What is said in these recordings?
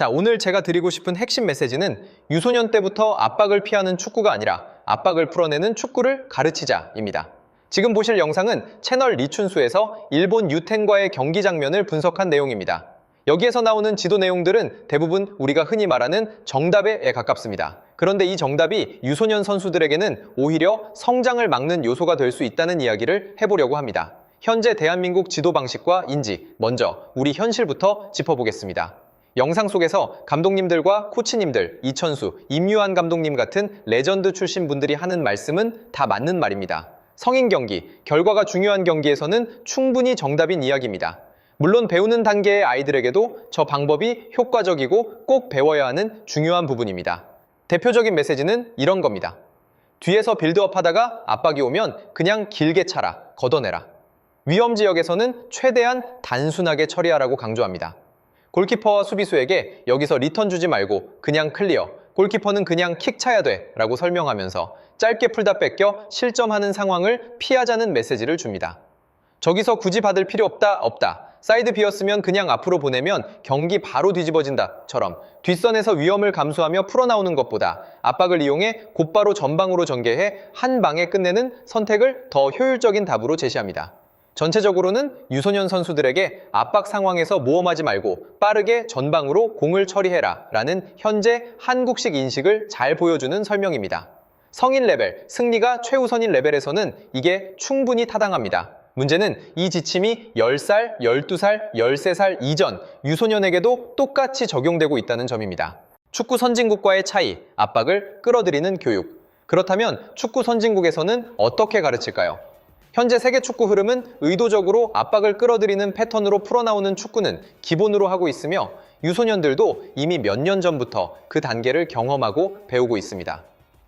자, 오늘 제가 드리고 싶은 핵심 메시지는 유소년 때부터 압박을 피하는 축구가 아니라 압박을 풀어내는 축구를 가르치자입니다. 지금 보실 영상은 채널 리춘수에서 일본 유텐과의 경기 장면을 분석한 내용입니다. 여기에서 나오는 지도 내용들은 대부분 우리가 흔히 말하는 정답에 가깝습니다. 그런데 이 정답이 유소년 선수들에게는 오히려 성장을 막는 요소가 될 수 있다는 이야기를 해보려고 합니다. 현재 대한민국 지도 방식과 인지, 먼저 우리 현실부터 짚어보겠습니다. 영상 속에서 감독님들과 코치님들, 이천수, 임유한 감독님 같은 레전드 출신 분들이 하는 말씀은 다 맞는 말입니다. 성인 경기, 결과가 중요한 경기에서는 충분히 정답인 이야기입니다. 물론 배우는 단계의 아이들에게도 저 방법이 효과적이고 꼭 배워야 하는 중요한 부분입니다. 대표적인 메시지는 이런 겁니다. 뒤에서 빌드업 하다가 압박이 오면 그냥 길게 차라, 걷어내라. 위험 지역에서는 최대한 단순하게 처리하라고 강조합니다. 골키퍼와 수비수에게 여기서 리턴 주지 말고 그냥 클리어, 골키퍼는 그냥 킥 차야 돼 라고 설명하면서 짧게 풀다 뺏겨 실점하는 상황을 피하자는 메시지를 줍니다. 저기서 굳이 받을 필요 없다. 사이드 비었으면 그냥 앞으로 보내면 경기 바로 뒤집어진다처럼 뒷선에서 위험을 감수하며 풀어나오는 것보다 압박을 이용해 곧바로 전방으로 전개해 한 방에 끝내는 선택을 더 효율적인 답으로 제시합니다. 전체적으로는 유소년 선수들에게 압박 상황에서 모험하지 말고 빠르게 전방으로 공을 처리해라 라는 현재 한국식 인식을 잘 보여주는 설명입니다. 성인 레벨, 승리가 최우선인 레벨에서는 이게 충분히 타당합니다. 문제는 이 지침이 10살, 12살, 13살 이전 유소년에게도 똑같이 적용되고 있다는 점입니다. 축구 선진국과의 차이, 압박을 끌어들이는 교육. 그렇다면 축구 선진국에서는 어떻게 가르칠까요? 현재 세계 축구 흐름은 의도적으로 압박을 끌어들이는 패턴으로 풀어나오는 축구는 기본으로 하고 있으며 유소년들도 이미 몇 년 전부터 그 단계를 경험하고 배우고 있습니다.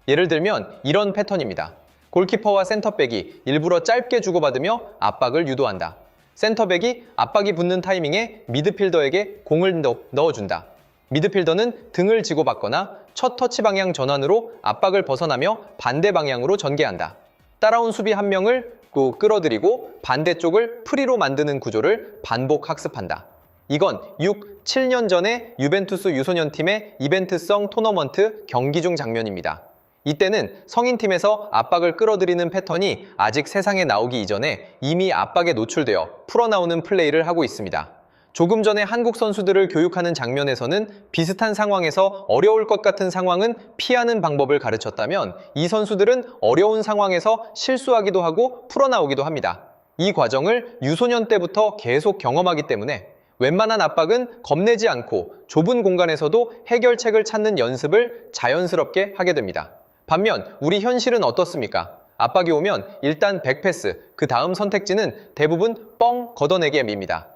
예를 들면 이런 패턴입니다. 골키퍼와 센터백이 일부러 짧게 주고받으며 압박을 유도한다. 센터백이 압박이 붙는 타이밍에 미드필더에게 공을 넣어준다. 미드필더는 등을 지고받거나 첫 터치 방향 전환으로 압박을 벗어나며 반대 방향으로 전개한다. 따라온 수비 한 명을 끌어들이고 반대쪽을 프리로 만드는 구조를 반복 학습한다. 이건 6, 7년 전에 유벤투스 유소년팀의 이벤트성 토너먼트 경기 중 장면입니다. 이때는 성인팀에서 압박을 끌어들이는 패턴이 아직 세상에 나오기 이전에 이미 압박에 노출되어 풀어나오는 플레이를 하고 있습니다. 조금 전에 한국 선수들을 교육하는 장면에서는 비슷한 상황에서 어려울 것 같은 상황은 피하는 방법을 가르쳤다면 이 선수들은 어려운 상황에서 실수하기도 하고 풀어나오기도 합니다. 이 과정을 유소년 때부터 계속 경험하기 때문에 웬만한 압박은 겁내지 않고 좁은 공간에서도 해결책을 찾는 연습을 자연스럽게 하게 됩니다. 반면 우리 현실은 어떻습니까? 압박이 오면 일단 백패스, 그 다음 선택지는 대부분 뻥 걷어내기입니다.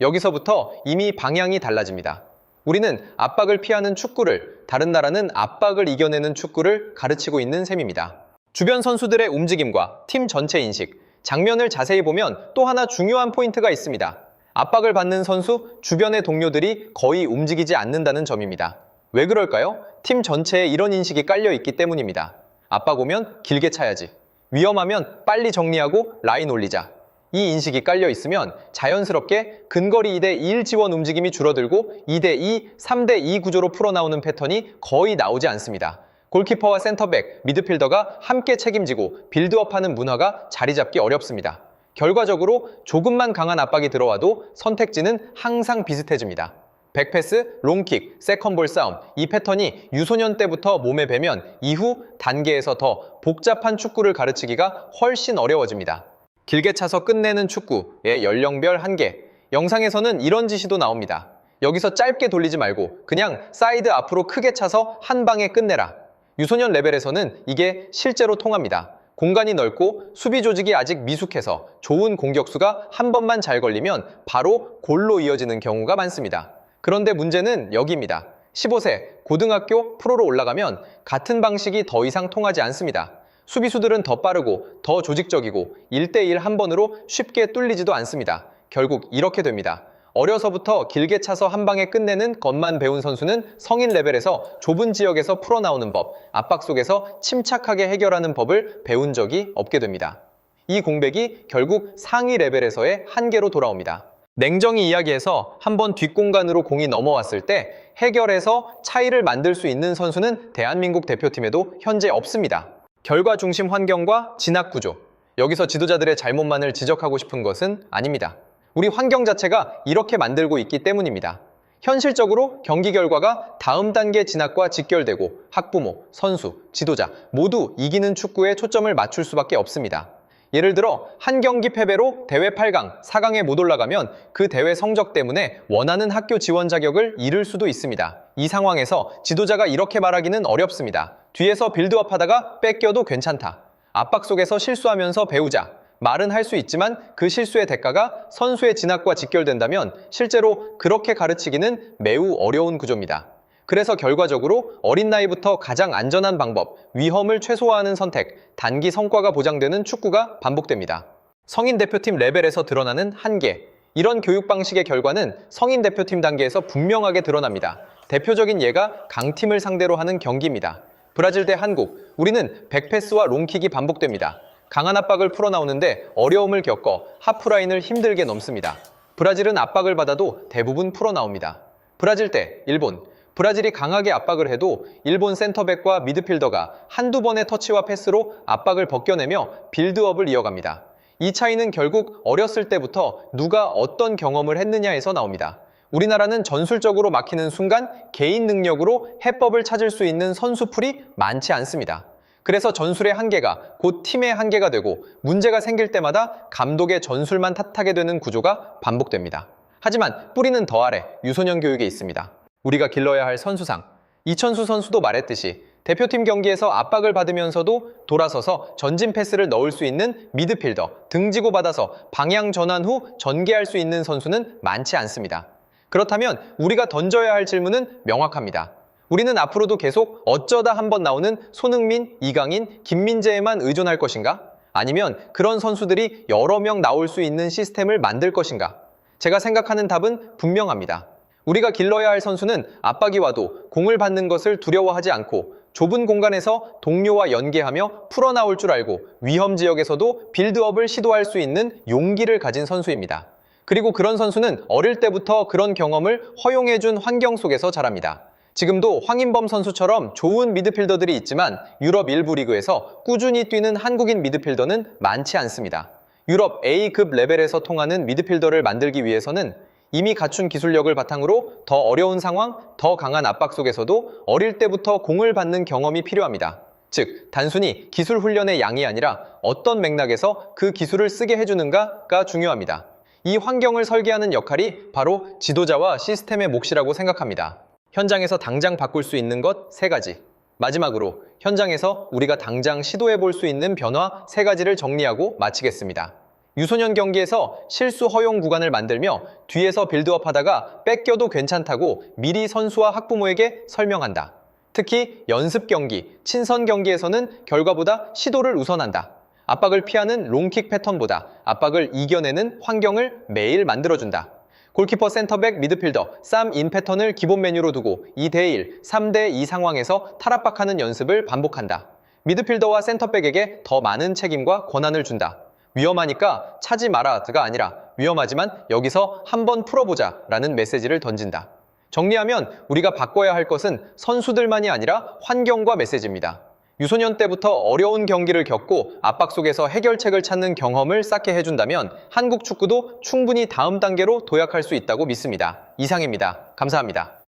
여기서부터 이미 방향이 달라집니다. 우리는 압박을 피하는 축구를, 다른 나라는 압박을 이겨내는 축구를 가르치고 있는 셈입니다. 주변 선수들의 움직임과 팀 전체 인식, 장면을 자세히 보면 또 하나 중요한 포인트가 있습니다. 압박을 받는 선수 주변의 동료들이 거의 움직이지 않는다는 점입니다. 왜 그럴까요? 팀 전체에 이런 인식이 깔려 있기 때문입니다. 압박 오면 길게 차야지. 위험하면 빨리 정리하고 라인 올리자. 이 인식이 깔려 있으면 자연스럽게 근거리 2대1 지원 움직임이 줄어들고 2대2, 3대2 구조로 풀어나오는 패턴이 거의 나오지 않습니다. 골키퍼와 센터백, 미드필더가 함께 책임지고 빌드업하는 문화가 자리 잡기 어렵습니다. 결과적으로 조금만 강한 압박이 들어와도 선택지는 항상 비슷해집니다. 백패스, 롱킥, 세컨볼 싸움, 이 패턴이 유소년 때부터 몸에 배면 이후 단계에서 더 복잡한 축구를 가르치기가 훨씬 어려워집니다. 길게 차서 끝내는 축구의 연령별 한계. 영상에서는 이런 지시도 나옵니다. 여기서 짧게 돌리지 말고 그냥 사이드 앞으로 크게 차서 한 방에 끝내라. 유소년 레벨에서는 이게 실제로 통합니다. 공간이 넓고 수비 조직이 아직 미숙해서 좋은 공격수가 한 번만 잘 걸리면 바로 골로 이어지는 경우가 많습니다. 그런데 문제는 여기입니다. 15세, 고등학교, 프로로 올라가면 같은 방식이 더 이상 통하지 않습니다. 수비수들은 더 빠르고 더 조직적이고 1대1 한 번으로 쉽게 뚫리지도 않습니다. 결국 이렇게 됩니다. 어려서부터 길게 차서 한 방에 끝내는 것만 배운 선수는 성인 레벨에서 좁은 지역에서 풀어나오는 법, 압박 속에서 침착하게 해결하는 법을 배운 적이 없게 됩니다. 이 공백이 결국 상위 레벨에서의 한계로 돌아옵니다. 냉정히 이야기해서 한번 뒷공간으로 공이 넘어왔을 때 해결해서 차이를 만들 수 있는 선수는 대한민국 대표팀에도 현재 없습니다. 결과 중심 환경과 진학 구조. 여기서 지도자들의 잘못만을 지적하고 싶은 것은 아닙니다. 우리 환경 자체가 이렇게 만들고 있기 때문입니다. 현실적으로 경기 결과가 다음 단계 진학과 직결되고 학부모, 선수, 지도자 모두 이기는 축구에 초점을 맞출 수밖에 없습니다. 예를 들어 한 경기 패배로 대회 8강, 4강에 못 올라가면 그 대회 성적 때문에 원하는 학교 지원 자격을 잃을 수도 있습니다. 이 상황에서 지도자가 이렇게 말하기는 어렵습니다. 뒤에서 빌드업 하다가 뺏겨도 괜찮다. 압박 속에서 실수하면서 배우자. 말은 할 수 있지만 그 실수의 대가가 선수의 진학과 직결된다면 실제로 그렇게 가르치기는 매우 어려운 구조입니다. 그래서 결과적으로 어린 나이부터 가장 안전한 방법, 위험을 최소화하는 선택, 단기 성과가 보장되는 축구가 반복됩니다. 성인 대표팀 레벨에서 드러나는 한계. 이런 교육 방식의 결과는 성인 대표팀 단계에서 분명하게 드러납니다. 대표적인 예가 강팀을 상대로 하는 경기입니다. 브라질 대 한국, 우리는 백패스와 롱킥이 반복됩니다. 강한 압박을 풀어나오는데 어려움을 겪어 하프라인을 힘들게 넘습니다. 브라질은 압박을 받아도 대부분 풀어나옵니다. 브라질 대 일본, 브라질이 강하게 압박을 해도 일본 센터백과 미드필더가 한두 번의 터치와 패스로 압박을 벗겨내며 빌드업을 이어갑니다. 이 차이는 결국 어렸을 때부터 누가 어떤 경험을 했느냐에서 나옵니다. 우리나라는 전술적으로 막히는 순간 개인 능력으로 해법을 찾을 수 있는 선수풀이 많지 않습니다. 그래서 전술의 한계가 곧 팀의 한계가 되고 문제가 생길 때마다 감독의 전술만 탓하게 되는 구조가 반복됩니다. 하지만 뿌리는 더 아래 유소년 교육에 있습니다. 우리가 길러야 할 선수상. 이천수 선수도 말했듯이 대표팀 경기에서 압박을 받으면서도 돌아서서 전진 패스를 넣을 수 있는 미드필더, 등지고 받아서 방향 전환 후 전개할 수 있는 선수는 많지 않습니다. 그렇다면 우리가 던져야 할 질문은 명확합니다. 우리는 앞으로도 계속 어쩌다 한번 나오는 손흥민, 이강인, 김민재에만 의존할 것인가? 아니면 그런 선수들이 여러 명 나올 수 있는 시스템을 만들 것인가? 제가 생각하는 답은 분명합니다. 우리가 길러야 할 선수는 압박이 와도 공을 받는 것을 두려워하지 않고 좁은 공간에서 동료와 연계하며 풀어나올 줄 알고 위험 지역에서도 빌드업을 시도할 수 있는 용기를 가진 선수입니다. 그리고 그런 선수는 어릴 때부터 그런 경험을 허용해준 환경 속에서 자랍니다. 지금도 황인범 선수처럼 좋은 미드필더들이 있지만 유럽 일부 리그에서 꾸준히 뛰는 한국인 미드필더는 많지 않습니다. 유럽 A급 레벨에서 통하는 미드필더를 만들기 위해서는 이미 갖춘 기술력을 바탕으로 더 어려운 상황, 더 강한 압박 속에서도 어릴 때부터 공을 받는 경험이 필요합니다. 즉, 단순히 기술 훈련의 양이 아니라 어떤 맥락에서 그 기술을 쓰게 해주는가가 중요합니다. 이 환경을 설계하는 역할이 바로 지도자와 시스템의 몫이라고 생각합니다. 현장에서 당장 바꿀 수 있는 것 3가지. 마지막으로 현장에서 우리가 당장 시도해 볼 수 있는 변화 3가지를 정리하고 마치겠습니다. 유소년 경기에서 실수 허용 구간을 만들며 뒤에서 빌드업 하다가 뺏겨도 괜찮다고 미리 선수와 학부모에게 설명한다. 특히 연습 경기, 친선 경기에서는 결과보다 시도를 우선한다. 압박을 피하는 롱킥 패턴보다 압박을 이겨내는 환경을 매일 만들어준다. 골키퍼, 센터백, 미드필더, 쌈-인 패턴을 기본 메뉴로 두고 2대1, 3대2 상황에서 탈압박하는 연습을 반복한다. 미드필더와 센터백에게 더 많은 책임과 권한을 준다. 위험하니까 차지 마라가 아니라 위험하지만 여기서 한번 풀어보자 라는 메시지를 던진다. 정리하면 우리가 바꿔야 할 것은 선수들만이 아니라 환경과 메시지입니다. 유소년 때부터 어려운 경기를 겪고 압박 속에서 해결책을 찾는 경험을 쌓게 해준다면 한국 축구도 충분히 다음 단계로 도약할 수 있다고 믿습니다. 이상입니다. 감사합니다.